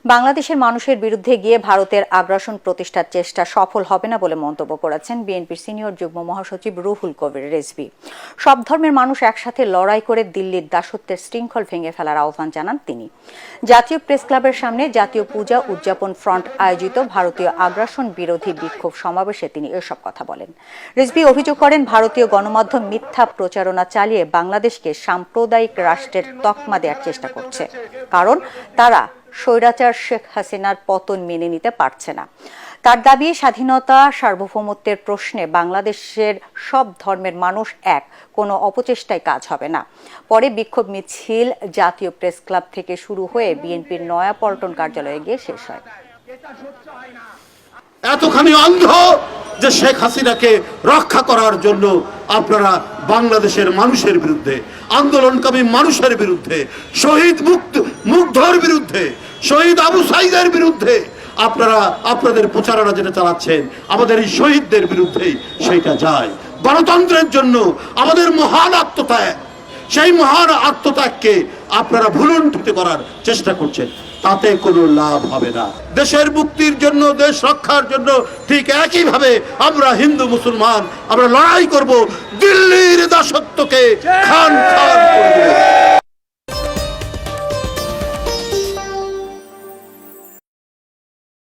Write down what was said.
বাংলাদেশের মানুষের বিরুদ্ধে গিয়ে ভারতের আগ্রাসন প্রতিষ্ঠার চেষ্টা সফল হবে না বলে মন্তব্য করেছেন বিএনপির সিনিয়র যুগ্ম মহাসচিব রুহুল কবির রিজভী। সব ধর্মের মানুষ একসাথে লড়াই করে দিল্লির দাসত্বের শৃঙ্খল ভেঙে ফেলার আহ্বান জানান তিনি। জাতীয় প্রেস ক্লাবের সামনে জাতীয় পূজা উদযাপন ফ্রন্ট আয়োজিত ভারতীয় আগ্রাসন বিরোধী বিক্ষোভ সমাবেশে তিনি এসব কথা বলেন। রিজভী অভিযোগ করেন, ভারতীয় গণমাধ্যম মিথ্যা প্রচারণা চালিয়ে বাংলাদেশকে সাম্প্রদায়িক রাষ্ট্রের তকমা দেওয়ার চেষ্টা করছে, কারণ তারা স্বৈরাচার শেখ হাসিনার পতন মেনে নিতে পারছে না। তার দাবি, স্বাধীনতা সার্বভৌমত্বের প্রশ্নে বাংলাদেশের সব ধর্মের মানুষ এক, কোনো অপচেষ্টায় কাজ হবে না। পরে বিক্ষোভ মিছিল জাতীয় প্রেস ক্লাব থেকে শুরু হয়ে বিএনপির নয়াপল্টন কার্যালয়ে গিয়ে শেষ হয়। এতখানি অন্ধ যে শেখ হাসিনাকে রক্ষা করার জন্য আপনারা বাংলাদেশের মানুষের বিরুদ্ধে, আন্দোলনকামী মানুষের বিরুদ্ধে, শহীদ মুগ্ধর বিরুদ্ধে, শহীদ আবু সাইদের বিরুদ্ধে আপনারা আপনাদের প্রচারণা যেটা চালাচ্ছেন, আমাদের এই শহীদদের বিরুদ্ধেই সেটা যায়। গণতন্ত্রের জন্য আমাদের মহান আত্মত্যাগ, সেই মহান আত্মত্যাগকে আপনারা ভুলুণ্ঠিত করার চেষ্টা করছেন, তাতে কোনো লাভ হবে না। দেশের মুক্তির জন্য, দেশ রক্ষার জন্য ঠিক একইভাবে আমরা হিন্দু মুসলমান আমরা লড়াই করব, দিল্লির দাসত্বকে খান খান করব।